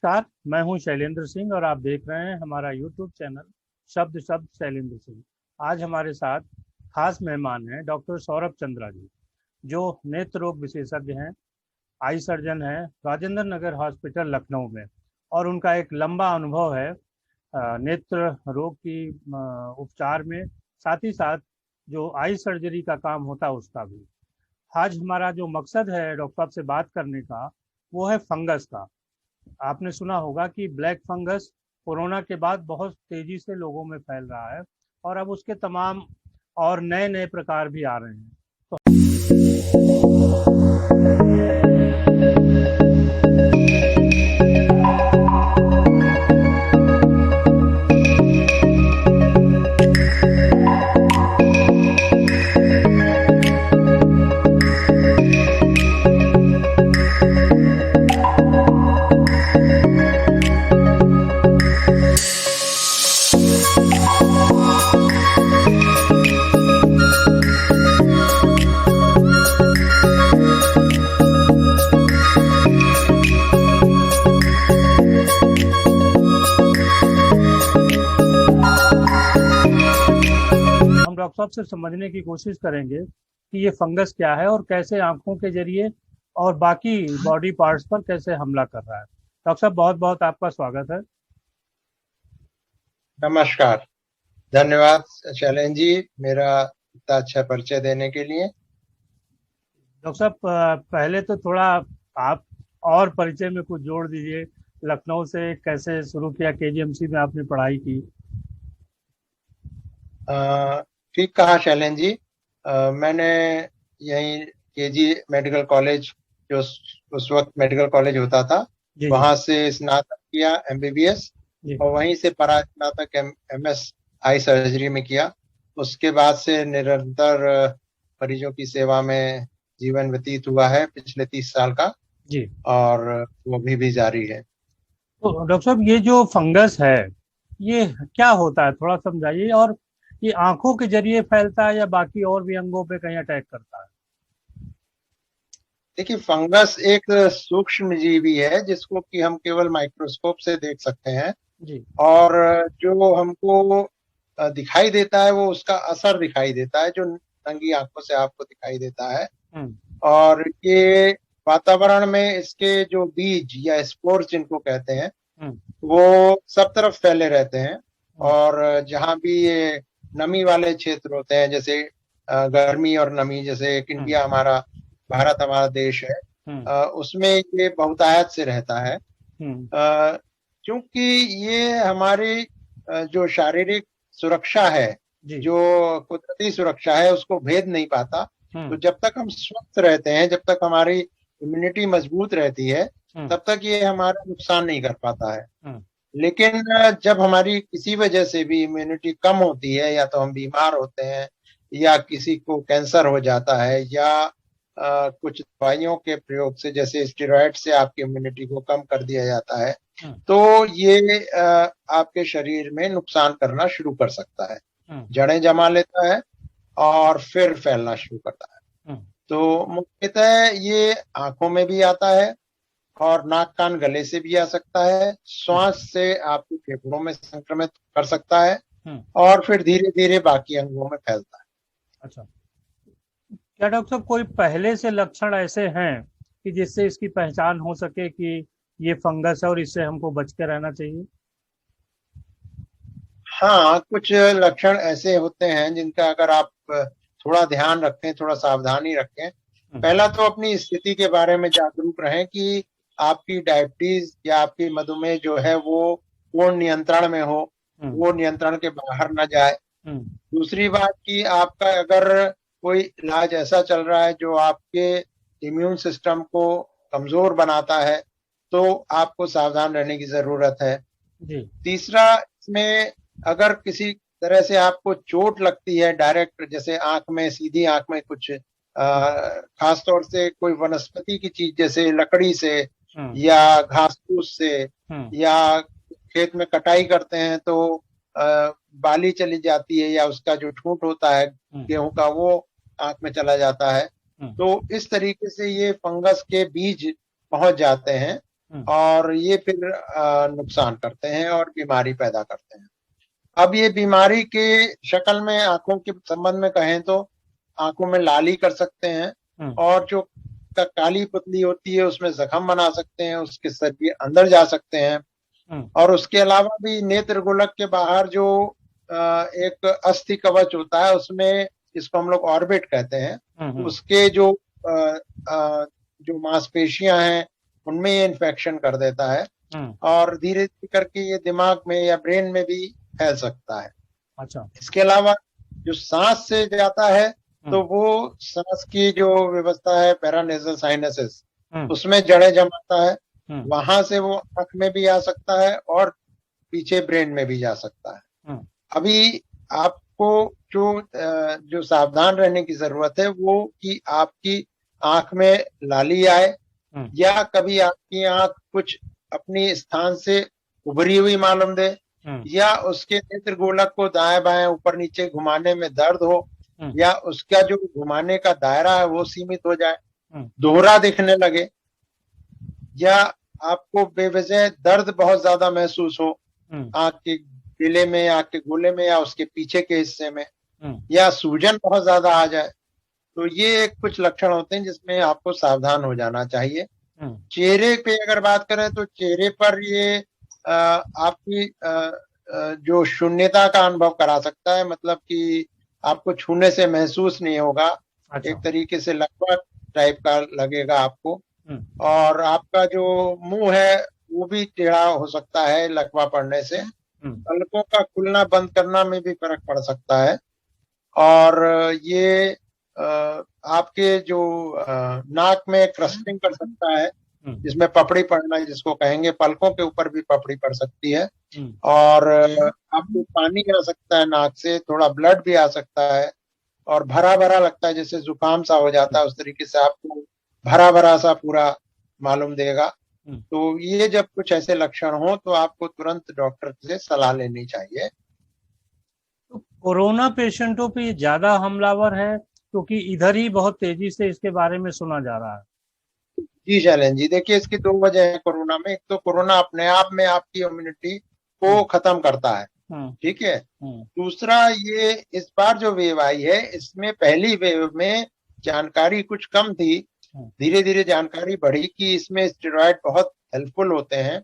नमस्कार, मैं हूं शैलेंद्र सिंह और आप देख रहे हैं हमारा यूट्यूब चैनल शब्द शब्द शैलेंद्र सिंह। आज हमारे साथ खास मेहमान हैं डॉक्टर सौरभ चंद्रा जी, जो नेत्र रोग विशेषज्ञ हैं, आई सर्जन हैं राजेंद्र नगर हॉस्पिटल लखनऊ में। और उनका एक लंबा अनुभव है नेत्र रोग की उपचार में, साथ ही साथ जो आई सर्जरी का काम होता है उसका भी। आज हमारा जो मकसद है डॉक्टर साहब से बात करने का, वो है फंगस का। आपने सुना होगा कि ब्लैक फंगस कोरोना के बाद बहुत तेजी से लोगों में फैल रहा है और अब उसके तमाम और नए नए प्रकार भी आ रहे हैं। डॉक्टर साहब से समझने की कोशिश करेंगे कि ये फंगस क्या है और कैसे आंखों के जरिए और बाकी बॉडी पार्ट्स पर कैसे हमला कर रहा है। डॉक्टर साहब, बहुत बहुत आपका स्वागत है। नमस्कार, धन्यवाद शैलेंद्र जी, मेरा इतना अच्छा परिचय देने के लिए। डॉक्टर साहब, पहले तो थोड़ा आप और परिचय में कुछ जोड़ दीजिए। लखनऊ से कैसे शुरू किया, केजीएमसी में आपने पढ़ाई की? ठीक कहा शैलेंद्र जी। मैंने यहीं केजी मेडिकल कॉलेज, जो उस वक्त मेडिकल कॉलेज होता था, वहां से स्नातक किया एमबीबीएस, और वहीं से परास्नातक एमएस आई सर्जरी में किया। उसके बाद से निरंतर मरीजों की सेवा में जीवन व्यतीत हुआ है पिछले 30 साल का जी, और वो भी जारी है। तो डॉक्टर साहब, ये जो फंगस है ये क्या होता है, थोड़ा समझाइए। और ये आंखों के जरिए फैलता है या बाकी और भी अंगों पे कहीं अटैक करता है? देखिए, फंगस एक सूक्ष्म जीवी है जिसको कि हम केवल माइक्रोस्कोप से देख सकते हैं जी। और जो हमको दिखाई देता है वो उसका असर दिखाई देता है, जो नंगी आंखों से आपको दिखाई देता है। और ये वातावरण में इसके जो बीज या स्पोर्स जिनको कहते हैं, वो सब तरफ फैले रहते हैं। और जहाँ भी ये नमी वाले क्षेत्र होते हैं, जैसे गर्मी और नमी, जैसे एक इंडिया हमारा, भारत हमारा देश है, उसमें ये बहुतायत से रहता है। क्योंकि ये हमारी जो शारीरिक सुरक्षा है, जो कुदरती सुरक्षा है, उसको भेद नहीं पाता। तो जब तक हम स्वस्थ रहते हैं, जब तक हमारी इम्यूनिटी मजबूत रहती है, तब तक ये हमारा नुकसान नहीं कर पाता है। लेकिन जब हमारी किसी वजह से भी इम्यूनिटी कम होती है, या तो हम बीमार होते हैं, या किसी को कैंसर हो जाता है, या कुछ दवाइयों के प्रयोग से, जैसे स्टेरॉइड से आपकी इम्यूनिटी को कम कर दिया जाता है, तो ये आपके शरीर में नुकसान करना शुरू कर सकता है, जड़ें जमा लेता है और फिर फैलना शुरू करता है। तो मुख्यतः ये आंखों में भी आता है और नाक कान गले से भी आ सकता है, श्वास से आपके फेफड़ों में संक्रमित कर सकता है, और फिर धीरे धीरे बाकी अंगों में फैलता है। अच्छा, क्या डॉक्टर साहब कोई पहले से लक्षण ऐसे हैं कि जिससे इसकी पहचान हो सके कि ये फंगस है और इससे हमको बच के रहना चाहिए? हाँ, कुछ लक्षण ऐसे होते हैं जिनका अगर आप थोड़ा ध्यान रखें, थोड़ा सावधानी रखें। पहला तो अपनी स्थिति के बारे में जागरूक रहें कि आपकी डायबिटीज या आपकी मधुमेह जो है वो पूर्ण नियंत्रण में हो, वो नियंत्रण के बाहर ना जाए। दूसरी बात कि आपका अगर कोई इलाज ऐसा चल रहा है जो आपके इम्यून सिस्टम को कमजोर बनाता है, तो आपको सावधान रहने की जरूरत है जी। तीसरा, इसमें अगर किसी तरह से आपको चोट लगती है डायरेक्ट, जैसे आंख में, सीधी आंख में कुछ खास तौर से कोई वनस्पति की चीज, जैसे लकड़ी से या घास फूस से, या खेत में कटाई करते हैं तो बाली चली जाती है, या उसका जो ठूंठ होता है गेहूं का, वो आंख में चला जाता है। तो इस तरीके से ये फंगस के बीज पहुंच जाते हैं और ये फिर नुकसान करते हैं और बीमारी पैदा करते हैं। अब ये बीमारी के शक्ल में आंखों के संबंध में कहें तो आंखों में लाली कर सकते हैं और जो काली पुतली होती है उसमें जख्म बना सकते हैं, उसके शरीर अंदर जा सकते हैं। और उसके अलावा भी नेत्र गोलक के बाहर जो एक अस्थि कवच होता है उसमें, जिसको हम लोग ऑर्बिट कहते हैं, उसके जो जो मांसपेशियां हैं उनमें ये इन्फेक्शन कर देता है और धीरे धीरे करके ये दिमाग में या ब्रेन में भी फैल सकता है। अच्छा। इसके अलावा जो सांस से जाता है तो वो सांस की जो व्यवस्था है पैरानेजल साइनसेस, उसमें जड़ें जमाता है, वहां से वो आंख में भी आ सकता है और पीछे ब्रेन में भी जा सकता है। अभी आपको जो सावधान रहने की जरूरत है वो कि आपकी आंख में लाली आए या कभी आपकी आंख कुछ अपनी स्थान से उभरी हुई मालूम दे या उसके नेत्र गोलक को दाएं बाएं ऊपर नीचे घुमाने में दर्द हो या उसका जो घुमाने का दायरा है वो सीमित हो जाए, दोहरा दिखने लगे या आपको बेवजह दर्द बहुत ज्यादा महसूस हो आंख के गिले में, आंख के गोले में या उसके पीछे के हिस्से में, या सूजन बहुत ज्यादा आ जाए, तो ये कुछ लक्षण होते हैं जिसमें आपको सावधान हो जाना चाहिए। चेहरे पे अगर बात करें तो चेहरे पर ये आपकी जो शून्यता का अनुभव करा सकता है, मतलब कि आपको छूने से महसूस नहीं होगा। अच्छा। एक तरीके से लकवा टाइप का लगेगा आपको और आपका जो मुंह है वो भी टेढ़ा हो सकता है लकवा पड़ने से। पलकों का खुलना बंद करना में भी फर्क पड़ सकता है और ये आपके जो नाक में क्रस्टिंग कर सकता है जिसमें पपड़ी पड़ना है जिसको कहेंगे, पलकों के ऊपर भी पपड़ी पड़ सकती है और आपको पानी आ सकता है नाक से, थोड़ा ब्लड भी आ सकता है और भरा भरा लगता है, जैसे जुकाम सा हो जाता है उस तरीके से आपको भरा भरा सा पूरा मालूम देगा। तो ये जब कुछ ऐसे लक्षण हो तो आपको तुरंत डॉक्टर से सलाह लेनी चाहिए। तो कोरोना पेशेंटों पे ज्यादा हमलावर है क्योंकि इधर ही बहुत तेजी से इसके बारे में सुना जा रहा है। जी शैलेंद्र जी, देखिए इसकी दो वजह है कोरोना में। एक तो कोरोना अपने आप में आपकी इम्यूनिटी को खत्म करता है, ठीक है। दूसरा ये इस बार जो वेव आई है इसमें पहली वेव में जानकारी कुछ कम थी, धीरे धीरे जानकारी बढ़ी कि इसमें स्टेरॉइड बहुत हेल्पफुल होते हैं,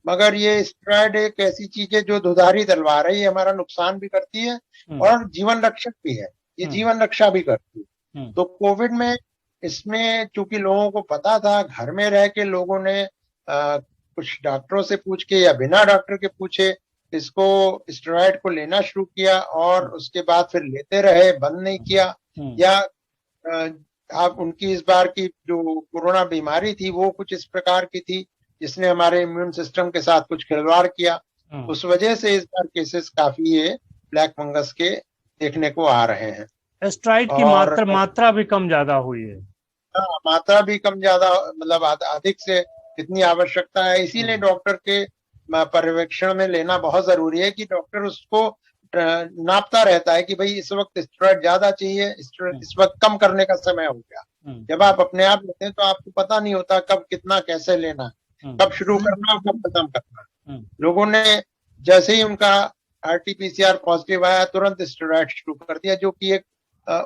मगर ये स्टेरॉइड एक ऐसी चीज है जो दुधारी तलवार है, ये हमारा नुकसान भी करती है और जीवन रक्षक भी है, ये जीवन रक्षा भी करती है। तो कोविड में इसमें चूंकि लोगों को पता था, घर में रह के लोगों ने कुछ डॉक्टरों से पूछ के या बिना डॉक्टर के पूछे इसको स्टेरॉइड को लेना शुरू किया और उसके बाद फिर लेते रहे, बंद नहीं किया। या आप उनकी इस बार की जो कोरोना बीमारी थी वो कुछ इस प्रकार की थी जिसने हमारे इम्यून सिस्टम के साथ कुछ खिलवाड़ किया, उस वजह से इस बार केसेस काफी ये ब्लैक फंगस के देखने को आ रहे हैं। स्टेरॉइड की मात्रा भी कम ज्यादा हुई है। हाँ, मात्रा भी कम ज्यादा, मतलब अधिक से कितनी आवश्यकता है, इसीलिए डॉक्टर के पर्यवेक्षण में लेना बहुत जरूरी है कि डॉक्टर उसको नापता रहता है कि भाई इस वक्त स्टेरॉइड ज्यादा चाहिए, इस वक्त कम करने का समय हो गया। जब आप अपने आप लेते हैं तो आपको पता नहीं होता कब कितना कैसे लेना है, कब शुरू करना और कब खत्म करना। लोगों ने जैसे ही उनका RT-PCR पॉजिटिव आया तुरंत स्टेरॉइड शुरू कर दिया, जो कि एक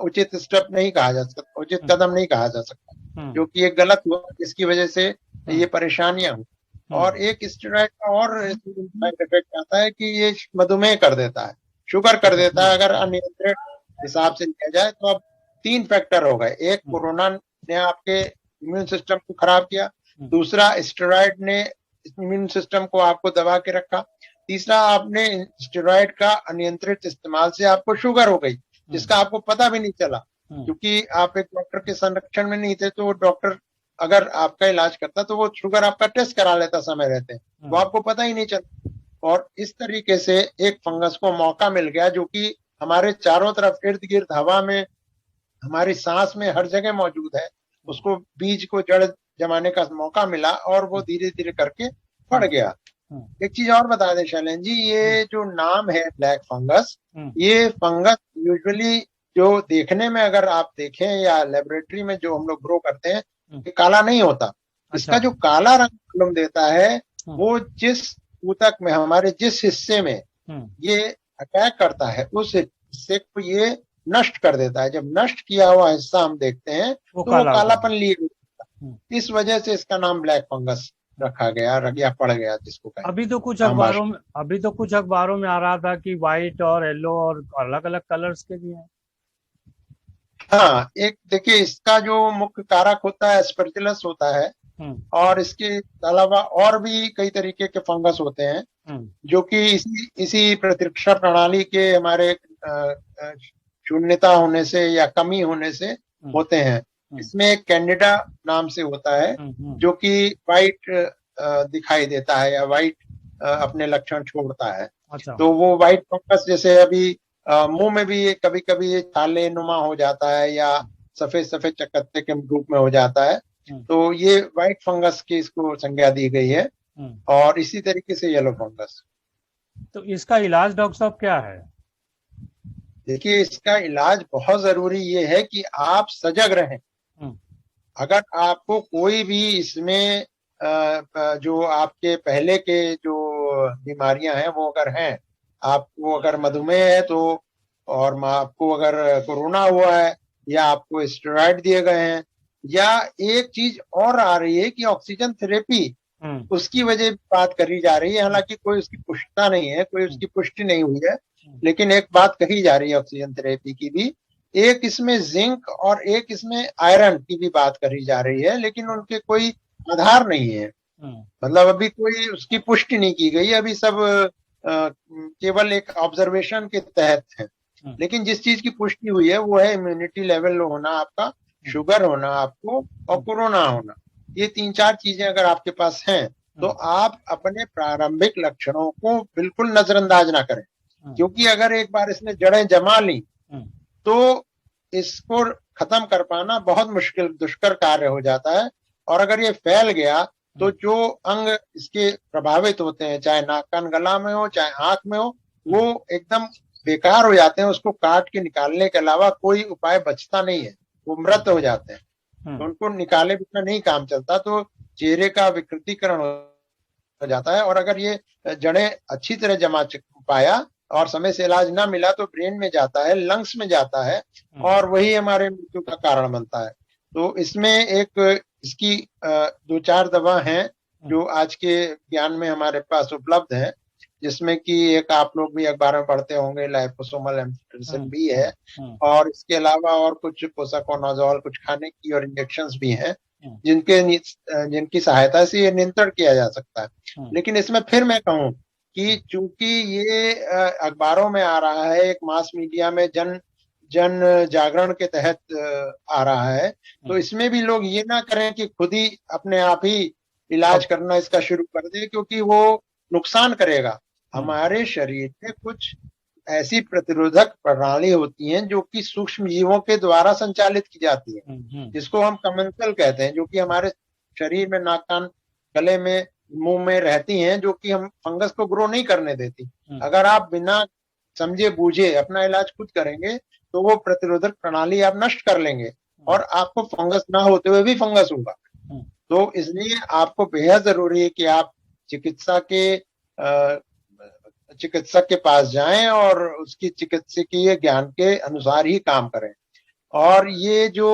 उचित स्टेप नहीं कहा जा सकता, उचित कदम नहीं कहा जा सकता, जो कि एक गलत हुआ जिसकी वजह से ये परेशानियां हुई। और एक स्टेरॉइड का और साइड इफेक्ट आता है कि ये मधुमेह कर देता है, शुगर कर देता है अगर अनियंत्रित हिसाब से लिया जाए। तो अब 3 फैक्टर हो गए, एक कोरोना ने आपके इम्यून सिस्टम को खराब किया, दूसरा स्टेरॉइड ने इम्यून सिस्टम को आपको दबा के रखा, तीसरा आपने स्टेरॉइड का अनियंत्रित इस्तेमाल से आपको शुगर हो गई जिसका आपको पता भी नहीं चला, क्योंकि आप एक डॉक्टर के संरक्षण में नहीं थे। तो डॉक्टर अगर आपका इलाज करता तो वो शुगर आपका टेस्ट करा लेता समय रहते, वो आपको पता ही नहीं चला। और इस तरीके से एक फंगस को मौका मिल गया जो कि हमारे चारों तरफ इर्द गिर्द हवा में, हमारी सांस में, हर जगह मौजूद है, उसको बीज को जड़ जमाने का मौका मिला और वो धीरे धीरे करके बढ़ गया। एक चीज और बता दें शैलेंद्र जी, ये जो नाम है ब्लैक फंगस, ये फंगस यूजुअली जो देखने में अगर आप देखें या लेबोरेटरी में जो हम लोग ग्रो करते हैं, ये काला नहीं होता, इसका जो काला रंग मालूम देता है वो जिस ऊतक में, हमारे जिस हिस्से में ये अटैक करता है उस हिस्से को ये नष्ट कर देता है। जब नष्ट किया हुआ हिस्सा हम देखते हैं तो वो कालापन लिए, इस वजह से इसका नाम ब्लैक फंगस रखा गया, या पड़ गया जिसको कहते हैं। अभी तो कुछ अखबारों में आ रहा था कि व्हाइट और येलो और अलग अलग कलर्स के भी हैं। हाँ, एक देखिए, इसका जो मुख्य कारक होता है एस्परजिलस होता है, और इसके अलावा और भी कई तरीके के फंगस होते हैं जो कि इसी प्रतिरक्षा प्रणाली के हमारे शून्यता होने से या कमी होने से होते हैं। इसमें एक कैंडिडा नाम से होता है जो कि वाइट दिखाई देता है या वाइट अपने लक्षण छोड़ता है। तो वो वाइट फंगस जैसे अभी मुंह में भी कभी कभी ये छाले नुमा हो जाता है या सफेद सफेद चकत्ते के रूप में हो जाता है, तो ये व्हाइट फंगस की इसको संज्ञा दी गई है। और इसी तरीके से येलो फंगस। तो इसका इलाज डॉक्टर साहब क्या है? देखिए, इसका इलाज बहुत जरूरी ये है कि आप सजग रहें। अगर आपको कोई भी इसमें जो आपके पहले के जो बीमारियां हैं वो अगर हैं, आपको अगर मधुमेह है तो, और आपको अगर कोरोना हुआ है, या आपको स्टेरॉइड दिए गए हैं, या एक चीज और आ रही है कि ऑक्सीजन थेरेपी, उसकी वजह बात करी जा रही है। हालांकि कोई उसकी पुष्टता नहीं है, कोई उसकी पुष्टि नहीं हुई है, लेकिन एक बात कही जा रही है ऑक्सीजन थेरेपी की भी। एक इसमें जिंक और एक इसमें आयरन की भी बात करी जा रही है, लेकिन उनके कोई आधार नहीं है। मतलब अभी कोई उसकी पुष्टि नहीं की गई, अभी सब केवल एक ऑब्जर्वेशन के तहत है। लेकिन जिस चीज की पुष्टि हुई है वो है इम्यूनिटी लेवल होना आपका, शुगर होना आपको, और कोरोना होना। ये 3-4 चीजें अगर आपके पास हैं तो आप अपने प्रारंभिक लक्षणों को बिल्कुल नजरअंदाज ना करें, क्योंकि अगर एक बार इसने जड़ें जमा ली तो इसको खत्म कर पाना बहुत मुश्किल, दुष्कर कार्य हो जाता है। और अगर ये फैल गया तो जो अंग इसके प्रभावित होते हैं, चाहे नाक कान गला में हो चाहे आंख में हो, वो एकदम बेकार हो जाते हैं। उसको काट के निकालने के अलावा कोई उपाय बचता नहीं है, वो मृत हो जाते हैं। तो उनको निकाले बिना नहीं काम चलता, तो चेहरे का विकृतीकरण हो जाता है। और अगर ये जड़ें अच्छी तरह जमा पाया और समय से इलाज ना मिला तो ब्रेन में जाता है, लंग्स में जाता है, और वही हमारे मृत्यु का कारण बनता है। तो इसमें एक इसकी 2-4 दवा हैं जो आज के ज्ञान में हमारे पास उपलब्ध है, जिसमें कि एक आप लोग भी अखबार में पढ़ते होंगे, लाइपोसोमल एम्फेटामिन भी है, और इसके अलावा और कुछ पोसाकोनाजोल, कुछ खाने की और इंजेक्शंस भी हैं जिनकी सहायता से ये नियंत्रण किया जा सकता है। लेकिन इसमें फिर मैं कहूँ कि चूंकि ये अखबारों में आ रहा है, एक मास मीडिया में जन जागरण के तहत आ रहा है, तो इसमें भी लोग ये ना करें कि खुद ही अपने आप ही इलाज करना इसका शुरू कर दे, क्योंकि वो नुकसान करेगा। हमारे शरीर में कुछ ऐसी प्रतिरोधक प्रणाली होती हैं जो कि सूक्ष्म जीवों के द्वारा संचालित की जाती है, जिसको हम कमेंसल कहते हैं, जो कि हमारे शरीर में नाक कान गले में मुंह में रहती हैं, जो कि हम फंगस को ग्रो नहीं करने देती। अगर आप बिना समझे बूझे अपना इलाज खुद करेंगे तो वो प्रतिरोधक प्रणाली आप नष्ट कर लेंगे और आपको फंगस ना होते हुए भी फंगस होगा। तो इसलिए आपको बेहद जरूरी है कि आप चिकित्सक के पास जाएं और उसकी चिकित्सकीय ज्ञान के अनुसार ही काम करें। और ये जो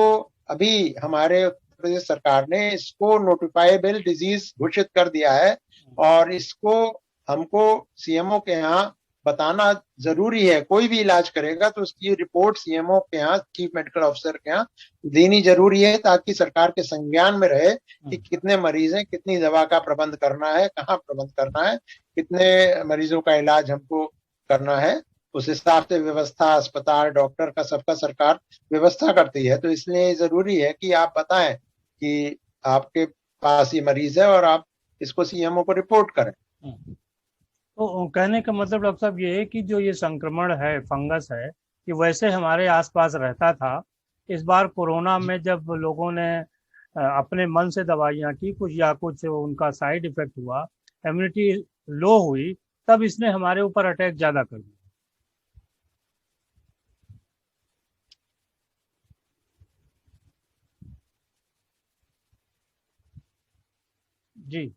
अभी हमारे उत्तर प्रदेश सरकार ने इसको नोटिफाइबल डिजीज घोषित कर दिया है, और इसको हमको सीएमओ के यहाँ बताना जरूरी है। कोई भी इलाज करेगा तो उसकी रिपोर्ट सीएमओ के यहाँ, चीफ मेडिकल ऑफिसर के यहाँ देनी जरूरी है, ताकि सरकार के संज्ञान में रहे कि कितने मरीज हैं, कितनी दवा का प्रबंध करना है, कहाँ प्रबंध करना है, कितने मरीजों का इलाज हमको करना है। उस हिसाब से व्यवस्था, अस्पताल, डॉक्टर का सबका सरकार व्यवस्था करती है। तो इसलिए जरूरी है कि आप बताएं कि आपके पास ये मरीज है और आप इसको सीएमओ को रिपोर्ट करें। तो कहने का मतलब डॉक्टर साहब ये है कि जो ये संक्रमण है, फंगस है, ये वैसे हमारे आसपास रहता था। इस बार कोरोना में जब लोगों ने अपने मन से दवाइयाँ की कुछ या कुछ उनका साइड इफेक्ट हुआ, इम्यूनिटी लो हुई, तब इसने हमारे ऊपर अटैक ज्यादा कर दिया। जी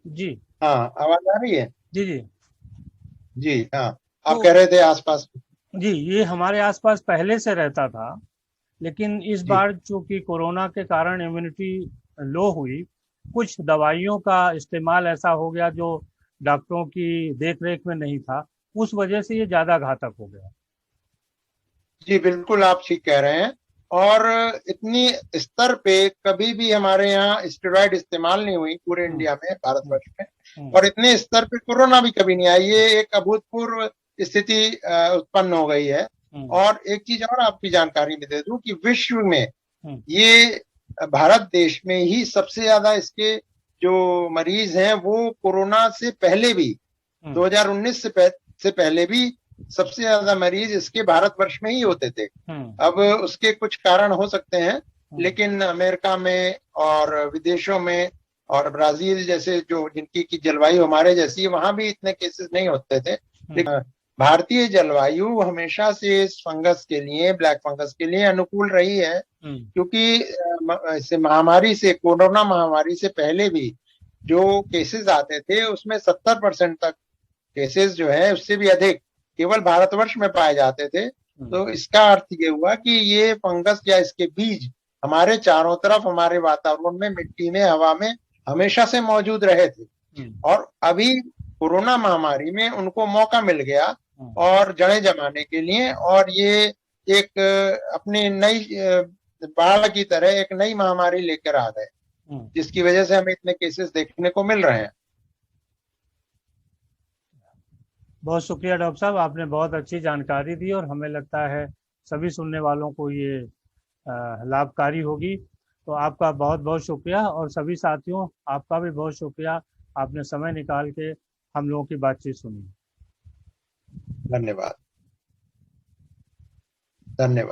जी हाँ, आवाज आ रही है? जी जी। जी हाँ, आप तो कह रहे थे आसपास। जी, ये हमारे आसपास पहले से रहता था, लेकिन इस जी बार चूंकि कोरोना के कारण इम्यूनिटी लो हुई, कुछ दवाइयों का इस्तेमाल ऐसा हो गया जो डॉक्टरों की देख रेख में नहीं था, उस वजह से ये ज़्यादा घातक हो गया। जी, बिल्कुल आप ठीक कह रहे हैं। और इतनी स्तर पे कभी भी हमारे यहाँ स्टेरॉइड इस्तेमाल नहीं हुई पूरे हम्म इंडिया में, हम्म भारतवर्ष में। हम्म और इतने स्तर पे कोरोना भी कभी नहीं आई। ये एक अभूतपूर्व स्थिति उत्पन्न हो गई है। हम्म और एक चीज और आपकी जानकारी में दे दूं कि विश्व में हम्म ये भारत देश में ही सबसे ज्यादा इसके जो मरीज हैं वो कोरोना से पहले भी, हम्म 2019 से पहले भी सबसे ज्यादा मरीज इसके भारतवर्ष में ही होते थे। हम्म अब उसके कुछ कारण हो सकते हैं, हम्म लेकिन अमेरिका में और विदेशों में और ब्राजील जैसे जो जिनकी की जलवायु हमारे जैसी है, वहां भी इतने केसेस नहीं होते थे। हम्म लेकिन भारतीय जलवायु हमेशा से इस फंगस के लिए, ब्लैक फंगस के लिए अनुकूल रही है। हम्म क्योंकि इस महामारी से, कोरोना महामारी से पहले भी जो केसेस आते थे उसमें 70% तक केसेस जो है उससे भी अधिक केवल भारतवर्ष में पाए जाते थे। हम्म तो इसका अर्थ ये हुआ कि ये फंगस या इसके बीज हमारे चारों तरफ, हमारे वातावरण में, मिट्टी में, हवा में हमेशा से मौजूद रहे थे। हम्म और अभी कोरोना महामारी में उनको मौका मिल गया हम्म और जड़ें जमाने के लिए। और ये एक अपनी नई बाढ़ की तरह एक नई महामारी लेकर आ गए, हम्म। जिसकी वजह से हमें इतने केसेस देखने को मिल रहे हैं। बहुत शुक्रिया डॉक्टर साहब, आपने बहुत अच्छी जानकारी दी और हमें लगता है सभी सुनने वालों को ये लाभकारी होगी। तो आपका बहुत बहुत शुक्रिया, और सभी साथियों आपका भी बहुत शुक्रिया, आपने समय निकाल के हम लोगों की बातचीत सुनी। धन्यवाद। धन्यवाद।